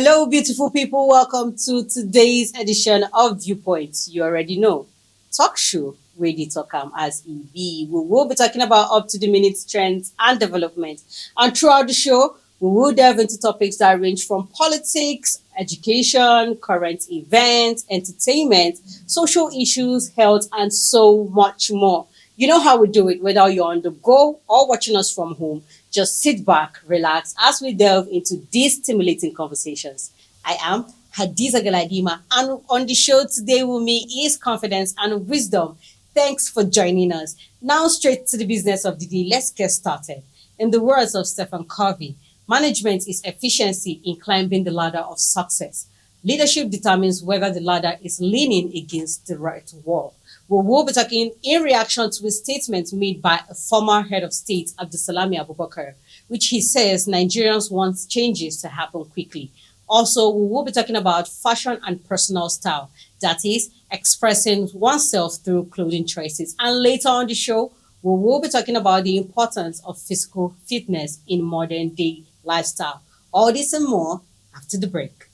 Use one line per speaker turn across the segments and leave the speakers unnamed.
Hello, beautiful people. Welcome to today's edition of Viewpoint. You already know, talk show where they talk as EB. We will be talking about up to the minute trends and development. And throughout the show, we will delve into topics that range from politics, education, current events, entertainment, social issues, health, and so much more. You know how we do it, whether you're on the go or watching us from home. Just sit back, relax as we delve into these stimulating conversations. I am Hadiza Galadima, and on the show today with me is confidence and wisdom. Thanks for joining us. Now, straight to the business of the day. Let's get started. In the words of Stephen Covey, management is efficiency in climbing the ladder of success. Leadership determines whether the ladder is leaning against the right wall. We will be talking in reaction to a statement made by a former head of state, Abdulsalami Abubakar, which he says Nigerians want changes to happen quickly. Also, we will be talking about fashion and personal style, that is, expressing oneself through clothing choices. And later on the show, we will be talking about the importance of physical fitness in modern day lifestyle. All this and more after the break.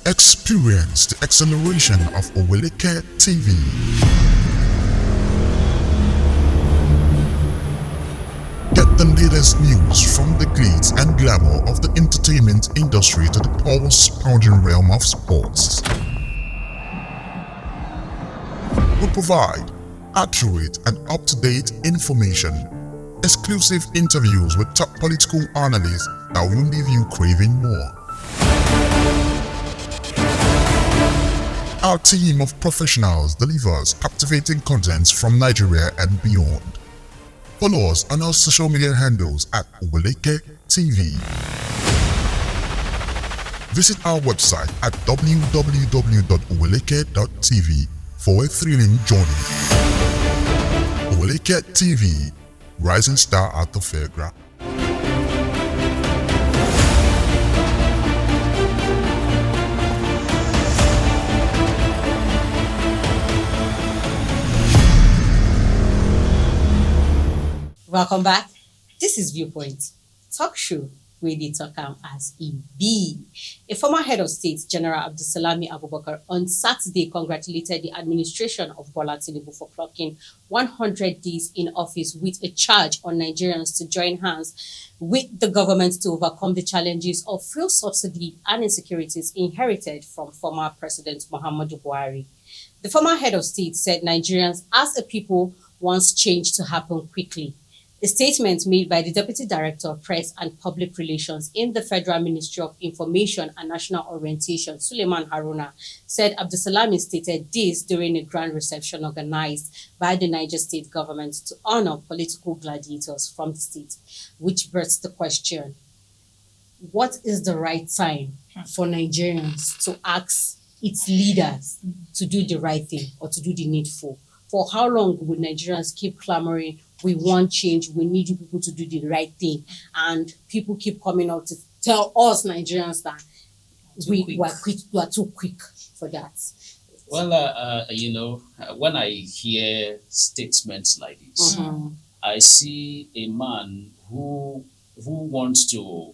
Experience the acceleration of Oweleketv. Get the latest news from the glitz and glamour of the entertainment industry to the pulse-pounding realm of sports. We provide accurate and up-to-date information, exclusive interviews with top political analysts that will leave you craving more. Our team of professionals delivers captivating contents from Nigeria and beyond. Follow us on our social media handles at Oweleketv. Visit our website at www.oweleket.tv for a thrilling journey. Oweleketv, rising star at the fairground.
Welcome back. This is Viewpoint, talk show where they talk as EB. A former head of state, General Abdulsalami Abubakar, on Saturday congratulated the administration of Bola Tinubu for clocking 100 days in office with a charge on Nigerians to join hands with the government to overcome the challenges of fuel subsidy and insecurities inherited from former President Muhammadu Buhari. The former head of state said Nigerians as a people wants change to happen quickly. A statement made by the Deputy Director of Press and Public Relations in the Federal Ministry of Information and National Orientation, Suleiman Haruna, said Abdulsalami stated this during a grand reception organized by the Niger state government to honor political gladiators from the state, which births the question, what is the right time for Nigerians to ask its leaders to do the right thing or to do the needful? For how long would Nigerians keep clamoring, we want change, we need you people to do the right thing, and people keep coming out to tell us Nigerians that we are too quick for that?
Well, when I hear statements like this, I see a man who wants to,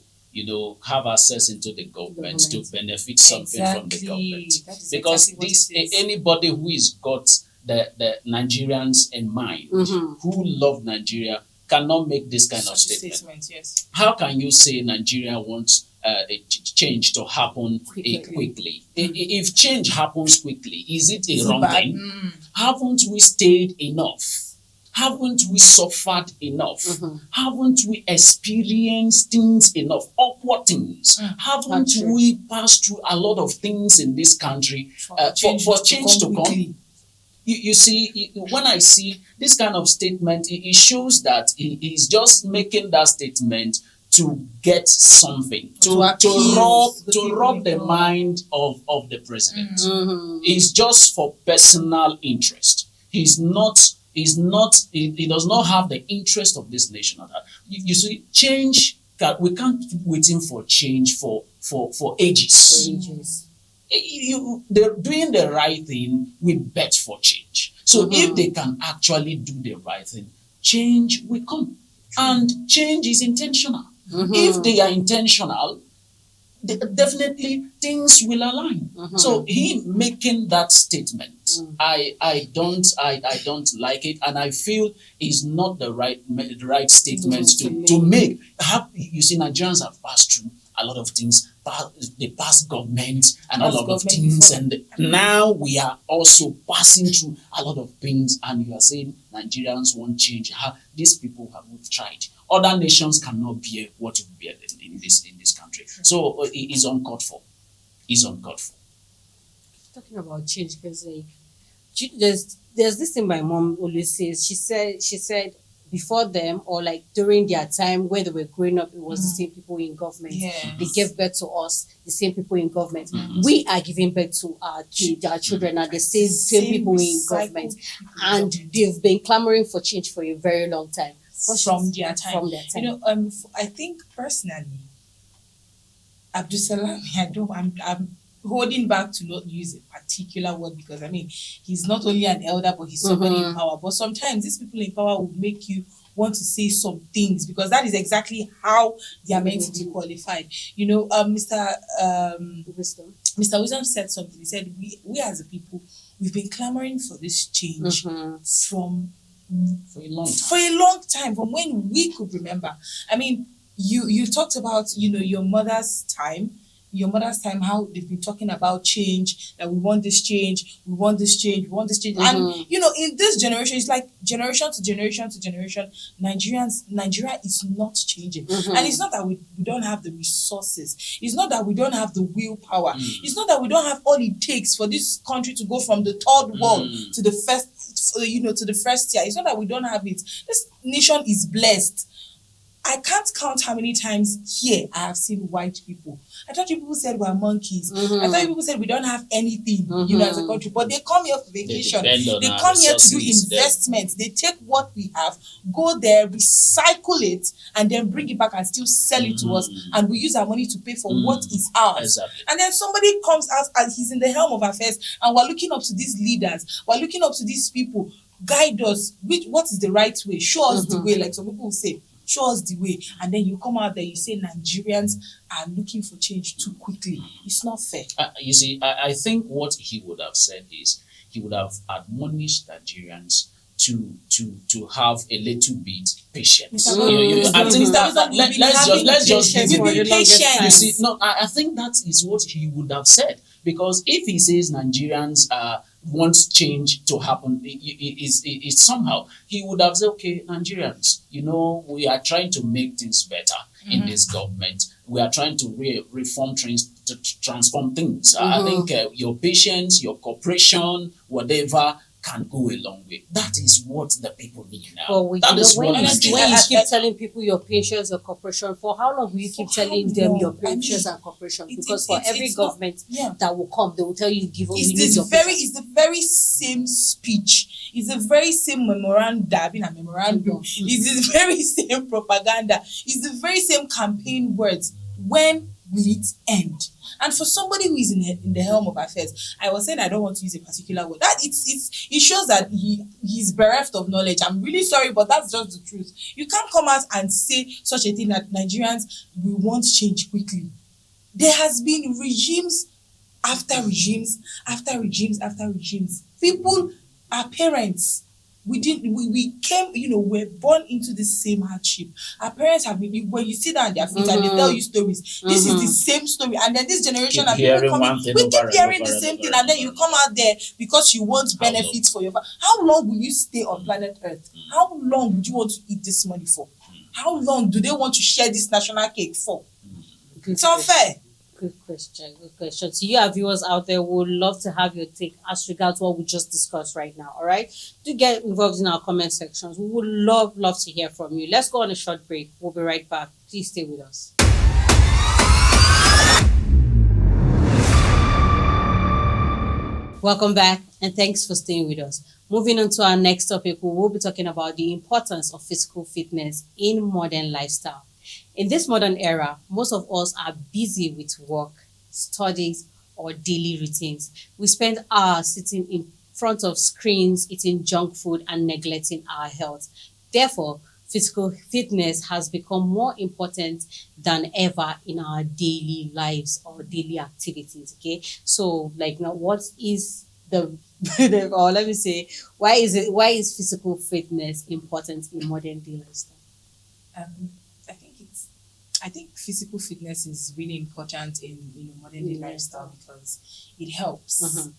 have access into the government to benefit something from the government. Because anybody who is got the Nigerians in mind, who love Nigeria, cannot make this kind of statement.
Yes.
How can you say Nigeria wants a change to happen quickly? If change happens quickly, is it a wrong thing? Haven't we stayed enough? Haven't we suffered enough? Haven't we experienced things enough? Awkward things? Haven't we passed through a lot of things in this country for change to come? You see, when I see this kind of statement, it shows that he is just making that statement to get something, to rub the mind of the president. It's just for personal interest. He does not have the interest of this nation at heart. You see, change, we can't keep waiting for change for ages. They're doing the right thing, we bet for change. So if they can actually do the right thing, change will come. And change is intentional. If they are intentional, definitely things will align. So he making that statement, I don't like it, and I feel is not the right statement to make. You see, Nigerians have passed through a lot of things, the past government and a lot of things, and now we are also passing through a lot of things, and you are saying Nigerians won't change. These people have tried. Other nations cannot bear what you bear in this country. So it is uncalled for. It's uncalled for.
Talking about change, because like there's this thing my mom always says. She said before them, or like during their time when they were growing up, it was the same people in government. They gave birth to us, the same people in government. We are giving birth to our kids, our children are the same people in government, and they've been clamoring for change for a very long time.
From their time. You know, I think personally, Abdul Salam, I'm holding back to not use a particular word, because I mean, he's not only an elder, but he's somebody in power. But sometimes these people in power will make you want to say some things, because that is exactly how they are meant to be qualified. You know, Mr. Wisdom said something. He said, we as a people, we've been clamoring for this change for a long time, from when we could remember. I mean, you talked about, you know, your mother's time, how they've been talking about change, that we want this change, we want this change, we want this change. And you know, in this generation, it's like generation to generation to generation, Nigeria is not changing. And it's not that we don't have the resources, it's not that we don't have the willpower, it's not that we don't have all it takes for this country to go from the third world to the first, to the first tier. It's not that we don't have it. This nation is blessed. I can't count how many times here I have seen white people. I thought you people said we're monkeys. I thought you people said we don't have anything, as a country. But they come here for vacation. They come here to do investments. They take what we have, go there, recycle it, and then bring it back and still sell it to us. And we use our money to pay for what is ours.
Exactly.
And then somebody comes out and he's in the helm of affairs, and we're looking up to these leaders. We're looking up to these people. Guide us. What is the right way? Show us the way, like some people say. Show us the way, and then you come out there, you say Nigerians are looking for change too quickly. It's not fair.
You see, I think what he would have said is, he would have admonished Nigerians to have a little bit patience. I think let's just be patient. You see, no, I think that is what he would have said, because if he says Nigerians want change to happen, it somehow he would have said, okay, Nigerians, we are trying to make things better in this government. We are trying to reform things, to transform things. I think your patience, your cooperation, whatever, can go a long way. That is what the people need now.
When you keep telling people your patience, your cooperation, for how long will you keep telling them your patience and cooperation? Because for every government that will come, they will tell you give us your patience.
It's the very same speech. It's the very same memorandum. It's the very same propaganda. It's the very same campaign words. When will it end? And for somebody who is in the helm of affairs, I was saying I don't want to use a particular word. That it shows that he's bereft of knowledge. I'm really sorry, but that's just the truth. You can't come out and say such a thing that Nigerians will want change quickly. There has been regimes after regimes after regimes after regimes. People, our parents, we came, we're born into the same hardship. Our parents have been, when you sit down on their feet and they tell you stories, this is the same story. And then this generation of people we keep hearing the same thing, and then you come out there because you want benefits for your family. How long will you stay on planet Earth? How long would you want to eat this money for? How long do they want to share this national cake for? It's unfair.
Good question. So you, our viewers out there, would love to have your take as regards what we just discussed right now. All right, do get involved in our comment sections. We would love to hear from you. Let's go on a short break. We'll be right back. Please stay with us. Welcome back, and thanks for staying with us. Moving on to our next topic, we will be talking about the importance of physical fitness in modern lifestyle. In this modern era, most of us are busy with work, studies, or daily routines. We spend hours sitting in front of screens, eating junk food, and neglecting our health. Therefore, physical fitness has become more important than ever in our daily lives or daily activities. Okay, so like now, what is the or let me say, why is physical fitness important in modern day lifestyle?
Um, I think it's I think physical fitness is really important in modern day lifestyle because it helps.
Mhm.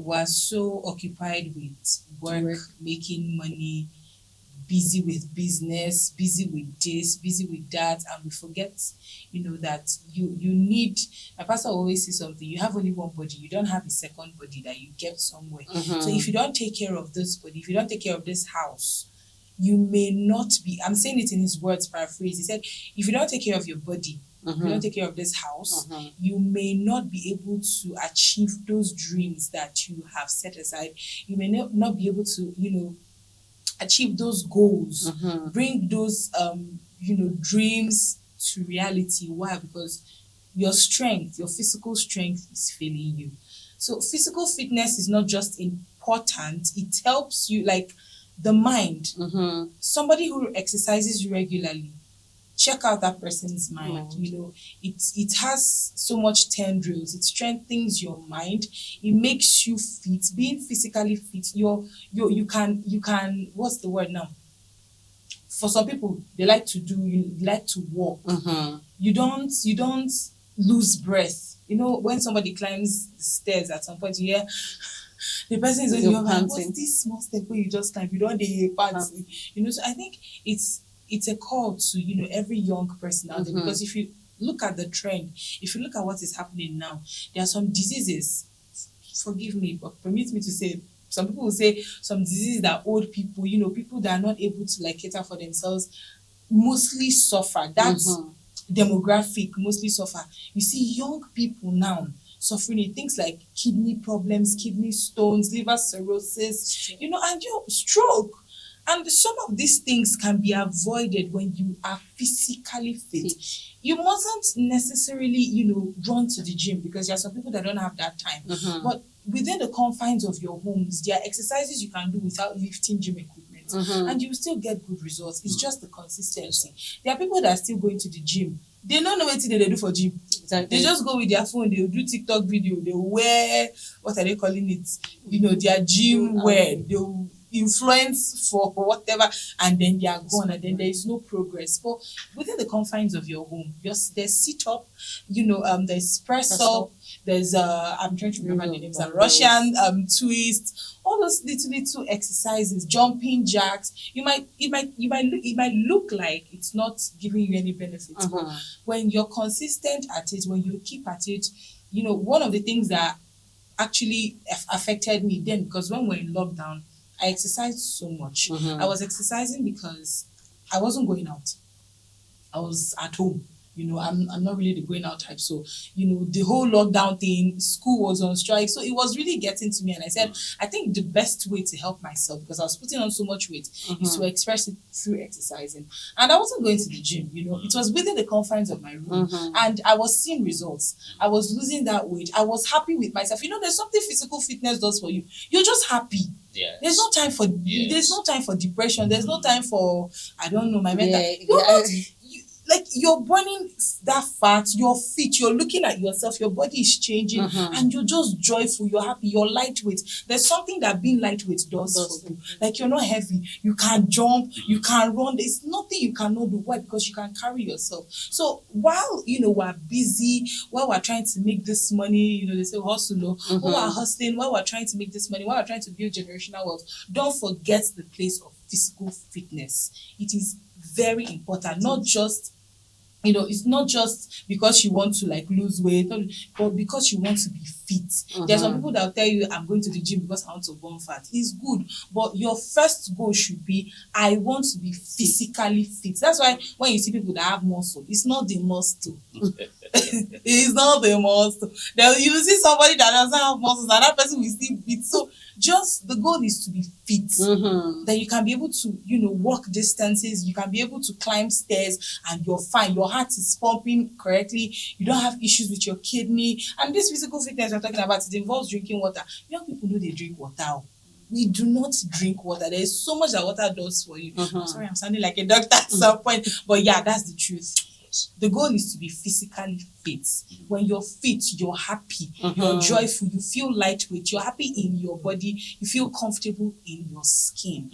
We're so occupied with work,
Work.
making money, busy with business, busy with this, busy with that, and we forget, that you need. My pastor always says something. You have only one body. You don't have a second body that you get somewhere. So if
Mhm.
you don't take care of this body, if you don't take care of this house, you may not be. I'm saying it in his words, paraphrase. He said, if you don't take care of your body, if you don't
Mhm.
take care of this house,
Mhm.
you may not be able to achieve those dreams that you have set aside. You may not be able to, achieve those goals,
Mhm.
bring those dreams to reality. Why? Because your strength, your physical strength is failing you. So physical fitness is not just important, it helps you, like the mind.
Mhm.
Somebody who exercises regularly, check out that person's mind.
Mind.
It has so much tendrils. It strengthens your mind. It makes you fit. Being physically fit, you can what's the word now? For some people, you like to walk.
Mhm.
You don't lose breath. When somebody climbs the stairs at some point, you hear the person is on
You're
your mind. What's
panting.
this small step where you just climb? You don't dey part. So I think it's a call to every young person out there,
Mhm.
because if you look at the trend, if you look at what is happening now, there are some diseases. Forgive me, but permit me to say, some people will say some diseases that old people, people that are not able to like cater for themselves, mostly suffer. That's
Mhm.
demographic, mostly suffer. You see young people now suffering in things like kidney problems, kidney stones, liver cirrhosis, and your stroke. And some of these things can be avoided when you are physically fit. You mustn't necessarily, run to the gym, because there are some people that don't have that time.
Mhm.
But within the confines of your homes, there are exercises you can do without lifting gym equipment,
Mhm.
and you will still get good results. It's just the consistency. There are people that are still going to the gym. They don't know what they do for gym.
Exactly.
They just go with their phone, they'll do TikTok video, they'll wear, what are they calling it? Their gym wear, they'll influence for whatever, and then they are gone, and then there is no progress. But within the confines of your home, there's sit up, there's press up, there's I'm trying to remember the names, Russian twist, all those little exercises, jumping jacks. It might look like it's not giving you any benefits, but
Mhm.
when you're consistent at it, when you keep at it, one of the things that actually affected me then, because when we're in lockdown, I exercised so much.
Mhm.
I was exercising because I wasn't going out. I was at home. I'm not really the going out type. So, the whole lockdown thing, school was on strike. So it was really getting to me. And I said, I think the best way to help myself, because I was putting on so much weight, is to express it through exercising. And I wasn't going to the gym, it was within the confines of my room. And I was seeing results. I was losing that weight. I was happy with myself. There's something physical fitness does for you. You're just happy.
Yes.
There's no time for
Yes.
there's no time for depression. There's no time for, I don't know, my mental.
Yeah,
You're
yeah.
not like, you're burning that fat, you're fit, you're looking at yourself, your body is changing, and you're just joyful, you're happy, you're lightweight. There's something that being lightweight does for you. Like, you're not heavy, you can jump, you can run. There's nothing you cannot do. Why? Because you can carry yourself. So while we're busy, while we're trying to make this money, they say hustle, while we're hustling, while we're trying to make this money, while we're trying to build generational wealth, don't forget the place of physical fitness. It is very important. Not just, it's not just because you want to like lose weight, but because you want to be fit. There are some people that will tell you, I'm going to the gym because I want to burn fat. It's good, but your first goal should be, I want to be physically fit. That's why when you see people that have muscle, it's not the muscle. It's not the muscle. Then you see somebody that doesn't have muscles, and that person will still fit. So just the goal is to be fit. Then you can be able to, walk distances, you can be able to climb stairs, and you're fine. Your heart is pumping correctly, you don't have issues with your kidney. And this physical fitness we're talking about, it involves drinking water. Young people know they drink water. we do not drink water. There's so much that water does for you. I'm sorry, I'm sounding like a doctor at some point, but yeah, that's the truth. The goal is to be physically fit. When you're fit, you're happy, you're joyful, you feel lightweight, you're happy in your body, you feel comfortable in your skin.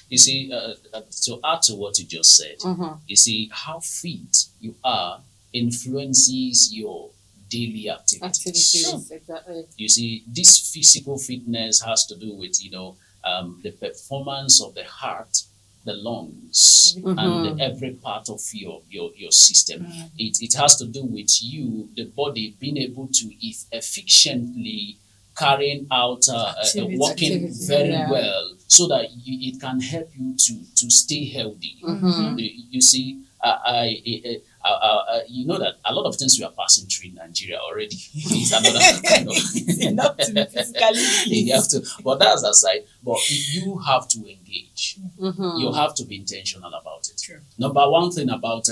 You see, to add to what you just said, you see, how fit you are influences your daily activities.
Exactly.
You see, this physical fitness has to do with, the performance of the heart, the lungs, and every part of your system. It has to do with you, the body, being able to efficiently carrying out working very well, so that it can help you to stay healthy. You see, you know that a lot of things we are passing through in Nigeria already. It's another kind of
enough to be physically
you have to, but that's aside. But you have to engage. You have to be intentional about it.
True.
Number one thing about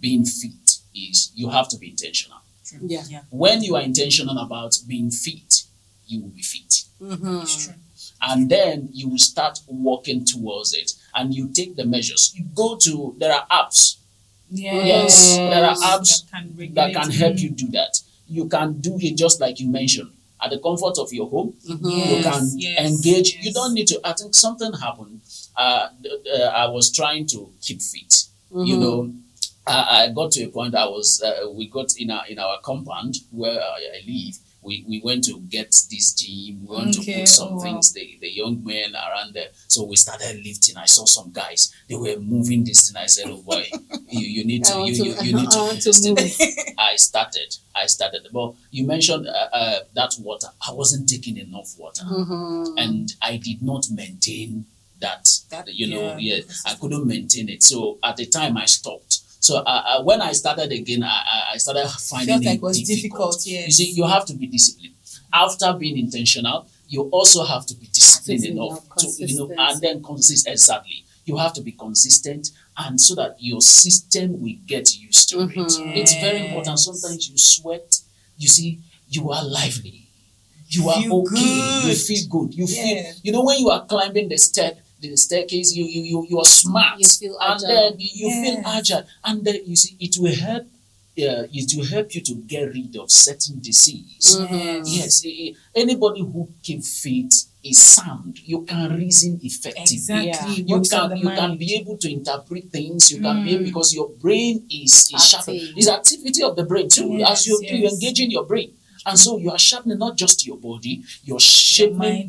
being fit is you have to be intentional.
True.
Yeah.
When you are intentional about being fit, you will be fit.
It's true.
And then you will start working towards it, and you take the measures. There are apps. Yes, there are apps that can help you do that. You can do it just like you mentioned, at the comfort of your home. You can engage. You don't need to. I think something happened. I was trying to keep fit. I got to a point. We got in our compound where I live. We went to get this gym. We went to put some things. The young men around there. So we started lifting. I saw some guys. They were moving this thing. I said, "Oh boy, you need to you need to do this thing." I started. But you mentioned that water. I wasn't taking enough water, and I did not maintain that. I couldn't maintain it. So at the time, I stopped. So when I started again, I started finding it was difficult.
Yes.
You see, you have to be disciplined. After being intentional, you also have to be disciplined enough to, and then consistent. Exactly. You have to be consistent, and so that your system will get used to it. It's very important. Sometimes you sweat. You see, you are lively. You are okay.
Good.
You feel good. You feel. When you are climbing the staircase, you are smart,
you feel agile.
And then you feel agile, and then you see it will help. It will help you to get rid of certain disease. Yes, anybody who keep fit is sound. You can reason effectively.
Exactly.
You can be able to interpret things. You can be able, because your brain is sharp. It's activity of the brain too. As you engage in your brain. And so you are sharpening not just your body, you're sharpening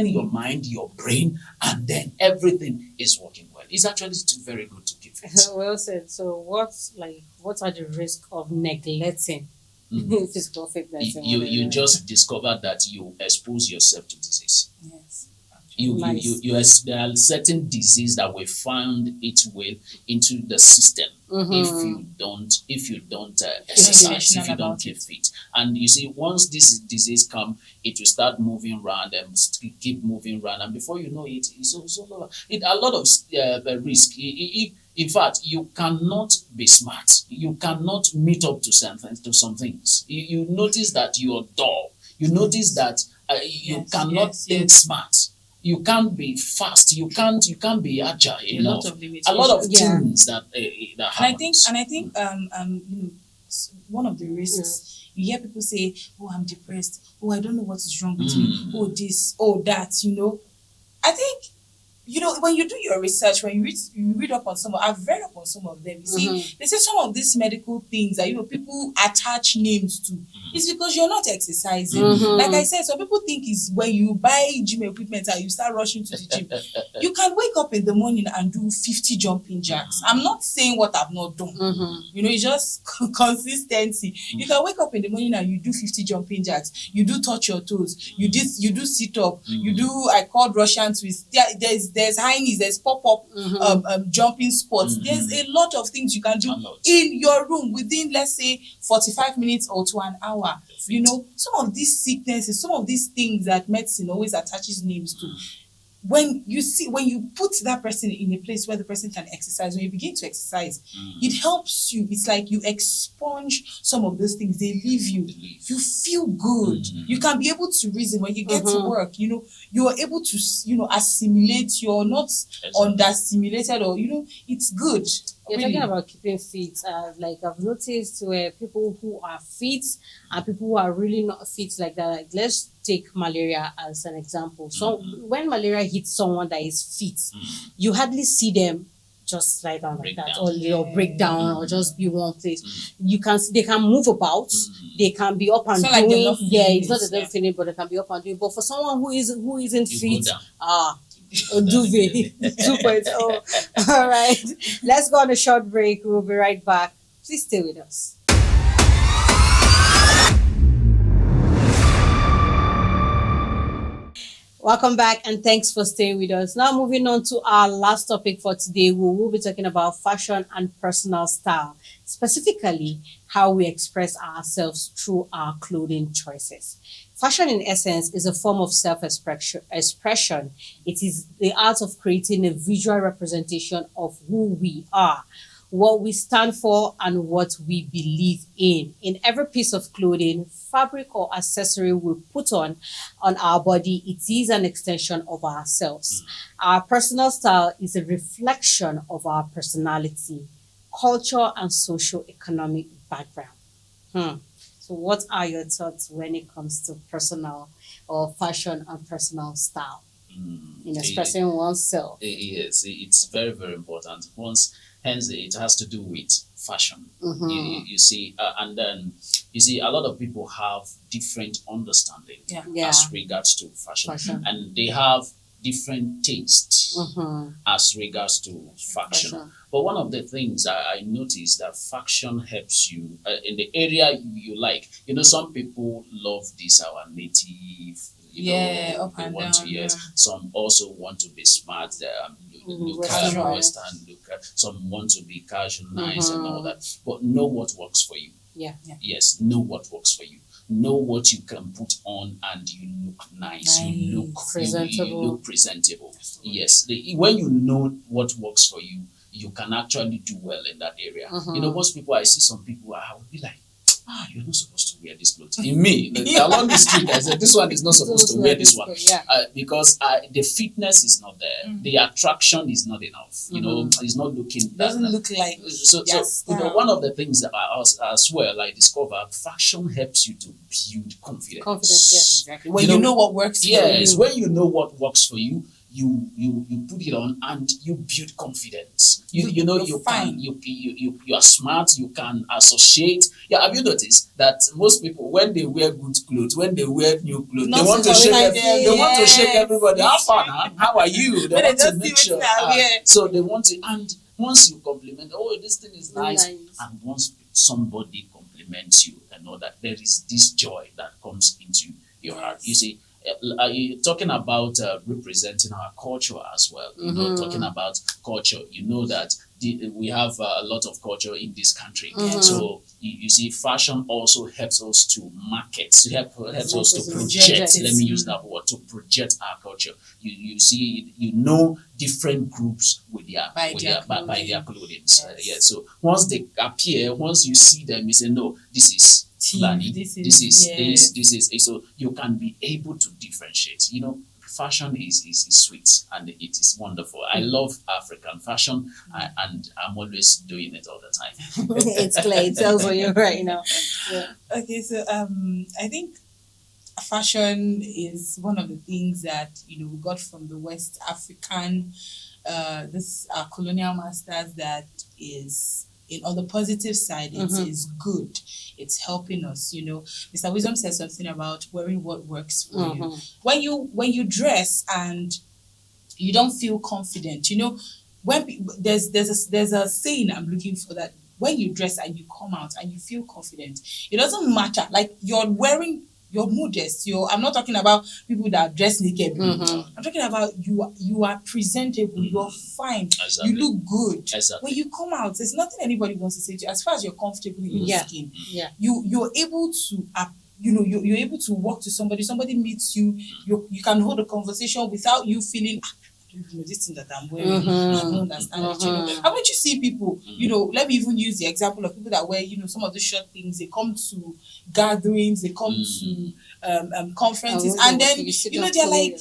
your mind, your brain, and then everything is working well. It's actually very good to keep fit.
Well said. So what are the risks of neglecting physical fitness?
You just discovered that you expose yourself to disease.
Yes.
There are certain disease that will find its way into the system if you don't exercise, if you don't keep fit. And you see, once this disease come, it will start moving around and keep moving around, and before you know it, it's also a lot of risk. In fact, you cannot be smart. You cannot meet up to some things. You notice that you are dull. You notice that you cannot think smart. You can't be fast. You can't be agile enough. A lot of things that happens.
And I think one of the risks, you hear people say, "Oh, I'm depressed. Oh, I don't know what is wrong with me. Oh, this. Oh, that." I think when you do your research, when you read up on some, I've read up on some of them. You see, they say some of these medical things that people attach names to. It's because you're not exercising. Like I said, some people think it's when you buy gym equipment and you start rushing to the gym. You can wake up in the morning and do 50 jumping jacks. I'm not saying what I've not done. It's just consistency. You can wake up in the morning and you do 50 jumping jacks. You do touch your toes. You do sit up. You do, I called Russian twist. There's high knees, there's pop-up jumping squats. There's a lot of things you can do in your room within, let's say, 45 minutes or to an hour. Some of these sicknesses, some of these things that medicine always attaches names to, when you put that person in a place where the person can exercise, when you begin to exercise, it helps you. It's like you expunge some of those things. They leave you. You feel good. You can be able to reason when you get to work. You are able to assimilate. You're not under-stimulated, or it's good.
You're
Really.
talking about keeping fit. Like I've noticed where people who are fit and people who are really not fit like that. Like let's take malaria as an example. So when malaria hits someone that is fit, you hardly see them just lie down like that, or break down, or just be one place. You can see they can move about, they can be up and
It's not like they're
doing.
not
Yeah,
feeling
it's not
it,
that they're
yeah.
feeling, but they can be up and doing. But for someone who isn't
You
fit,
go down.
duvet 2.0. All right, let's go on a short break. We'll be right back. Please stay with us. Welcome back, and thanks for staying with us. Now, moving on to our last topic for today, we will be talking about fashion and personal style, specifically how we express ourselves through our clothing choices. Fashion, in essence, is a form of self-expression. It is the art of creating a visual representation of who we are, what we stand for, and what we believe in. In every piece of clothing, fabric, or accessory we put on our body, it is an extension of ourselves. Our personal style is a reflection of our personality, culture, and socio-economic background. So what are your thoughts when it comes to personal or fashion and personal style in expressing oneself?
Yes, it's very, very important. Hence, it has to do with fashion. You see, and then you see, a lot of people have different understanding as regards to fashion, and they have different tastes as regards to fashion. But one of the things I noticed that fashion helps you in the area you like. Some people love this our native.
Up
they
and
want
down,
to. Yes, some also want to be smart. Look
Western.
Western. Some want to be casual, nice, and all that. But know what works for you.
Yeah.
Yes, know what works for you. Know what you can put on, and you look nice. You look
presentable.
You look presentable. Yes, when you know what works for you, you can actually do well in that area. Most people, I see some people, I would be like, you're not supposed to wear this clothes. In me, along the street, I said, this one is not supposed to wear this one. Because the fitness is not there. The attraction is not enough. It's not looking.
Doesn't look like.
So one of the things that as well I discovered, fashion helps you to build confidence.
Confidence, yes,
Exactly. When you know what works for you.
Yes, when you know what works for you, you put it on and you build confidence. You are smart. You can associate. Yeah, have you noticed that most people, when they wear good clothes, when they wear new clothes,
Not
they want to
so
shake.
like
They want to shake everybody. How far now? How are you? They
When
want
they
to
just
make
see
sure.
what they are,
So they want to, and once you compliment, this thing is nice, and once somebody compliments you, that there is this joy that comes into your heart. You see. You're talking about representing our culture as well. Talking about culture. That we have a lot of culture in this country. So you see, fashion also helps us to market, helps us to project. Let me use that word, to project our culture. You see, different groups with their clothing. So once they appear, once you see them, you say, no, this is Fulani, this is so you can be able to differentiate. Fashion is sweet and it is wonderful. I love African fashion, and I'm always doing it all the time.
It's clear. It tells on you right now. Yeah.
Okay, so I think fashion is one of the things that we got from the West African colonial masters that is on the positive side. It is good. It's helping us. Mr. Wisdom said something about wearing what works for you. When you dress and you don't feel confident, when there's a saying I'm looking for, that when you dress and you come out and you feel confident, it doesn't matter. Like you're wearing. You're modest. I'm not talking about people that dress naked. I'm talking about you are presentable. You're fine.
Exactly.
You look good.
Exactly.
When you come out, there's nothing anybody wants to say to you. As far as you're comfortable in your skin,
Yeah.
you're able to you're able to walk to somebody meets you, you can hold a conversation without you feeling, I don't know this thing that I'm wearing. I don't understand it. Haven't you seen people, let me even use the example of people that wear, some of the short things, they come to gatherings, they come to conferences, and then, they're like,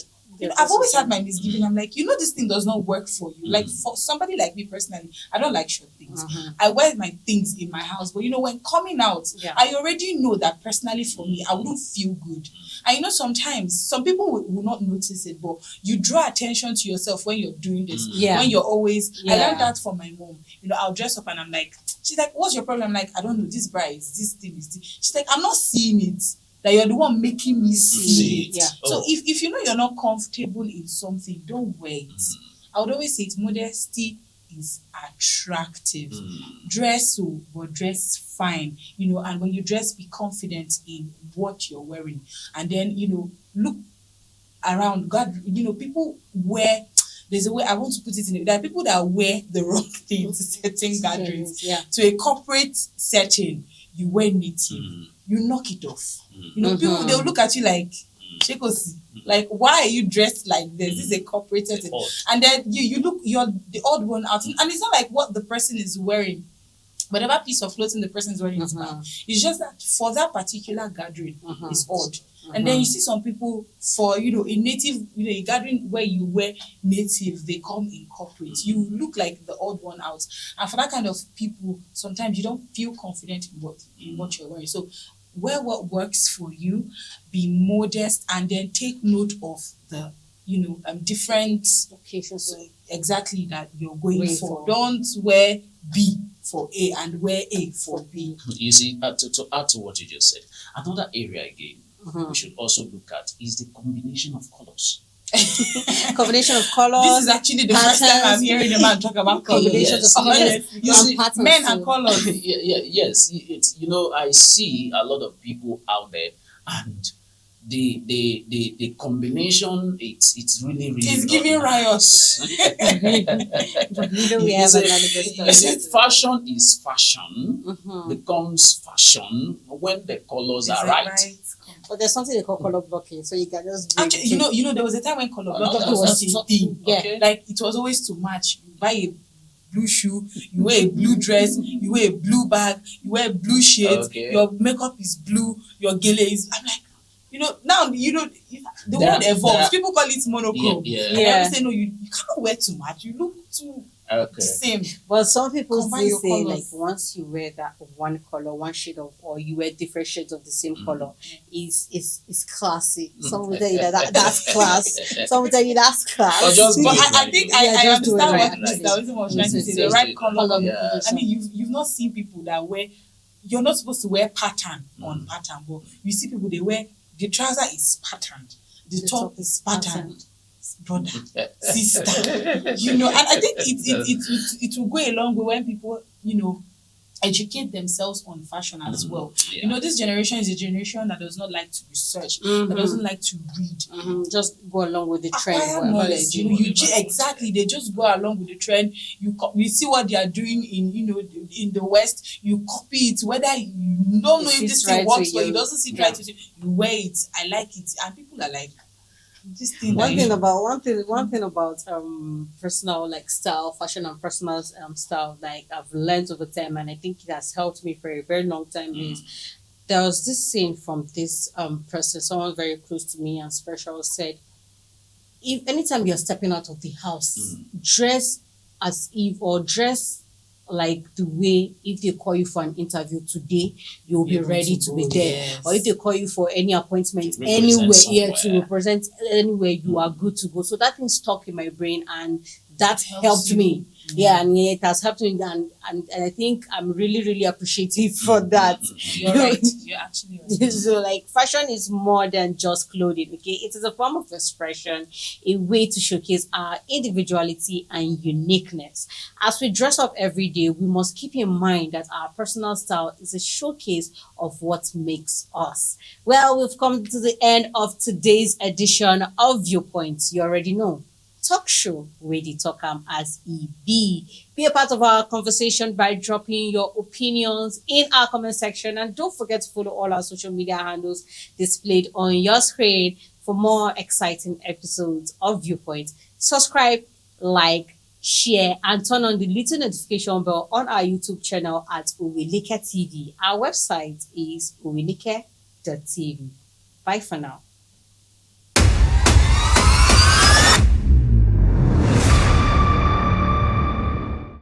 I've always had my misgiving. I'm like, this thing does not work for you. Like, for somebody like me personally, I don't like short things. I wear my things in my house, but when coming out, I already know that personally for me, I wouldn't feel good. And sometimes some people will not notice it, but you draw attention to yourself when you're doing this. When you're always, I learned that from my mom. I'll dress up and I'm like, she's like, what's your problem? I'm like, I don't know, this bra is this thing is this. She's like, I'm not seeing it. That you're the one making me see it. So if you're not comfortable in something, don't wear it. I would always say it, modesty is attractive. Dress but dress fine. And when you dress, be confident in what you're wearing. And then, look around. God, people wear, there's a way I want to put it in it. There are people that wear the wrong thing to certain gatherings. To a corporate setting, you wear native. You knock it off. People, they'll look at you like, Shekosi, like, why are you dressed like this? This is a corporate setting. And then you look, you're the odd one out. And it's not like what the person is wearing, whatever piece of clothing the person is wearing is fine. It's just that for that particular gathering, it's odd. And then you see some people for, a native, a gathering where you wear native, they come in corporate. You look like the odd one out. And for that kind of people, sometimes you don't feel confident in what you're wearing. So wear what works for you, be modest, and then take note of the, different occasions exactly that you're going for. Don't wear B for A and wear A for B.
You see, to add to what you just said, another area again we should also look at is the combination of colors.
Combination of colors.
This is actually the first time I'm hearing a man talk about combinations of colors.
You see,
men and colors.
Yes, I see a lot of people out there, and the combination, it's really
it's giving riots.
You see, fashion is fashion, becomes fashion when the colors are right.
But there's something they call color blocking, so you can just
actually, there was a time when color blocking was not a thing. Like, it was always to match. You buy a blue shoe, you wear a blue dress, you wear a blue bag, you wear blue shades, your makeup is blue, your gele is. I'm like, now the world evolves. People call it monochrome. And I say no, you cannot wear too much. You look too the same.
But some people say like, once you wear that one color, one shade of, or you wear different shades of the same color, is classy. Some will tell you that's class. Some will tell you that's class.
But I think I understand what Mr. was trying to say. The right color. I mean, you've not seen people that wear. You're not supposed to wear pattern on pattern, but you see people, they wear, the trouser is patterned, the top is patterned. Brother, sister, and I think it will go a long way when people, educate themselves on fashion as well. This generation is a generation that does not like to research, that doesn't like to read.
Just go along with the trend.
Knowledge. Exactly, they just go along with the trend. You see what they are doing in the West. You copy it, whether you don't know if this thing works for you, doesn't seem right to you. You wear it. I like it, and people are like, this thing.
One thing about personal style, fashion and personal style, like I've learned over time, and I think it has helped me for a very long time. Is there was this saying from this person, someone very close to me and special, said, if anytime you're stepping out of the house, dress as if, or dress like the way, if they call you for an interview today, you'll be ready to be there. Or if they call you for any appointment anywhere, to represent anywhere, you are good to go. So that thing stuck in my brain, and that helped me. And it has helped me, and I think I'm really, really appreciative for that.
You're right. You're actually right.
So fashion is more than just clothing, okay? It is a form of expression, a way to showcase our individuality and uniqueness. As we dress up every day, we must keep in mind that our personal style is a showcase of what makes us. Well, we've come to the end of today's edition of Viewpoints. You already know. talk show where they talk as EB. Be a part of our conversation by dropping your opinions in our comment section, and don't forget to follow all our social media handles displayed on your screen for more exciting episodes of Viewpoint. Subscribe, like, share, and turn on the little notification bell on our YouTube channel at Oweleketv. Our website is oweleke.tv. Bye for now.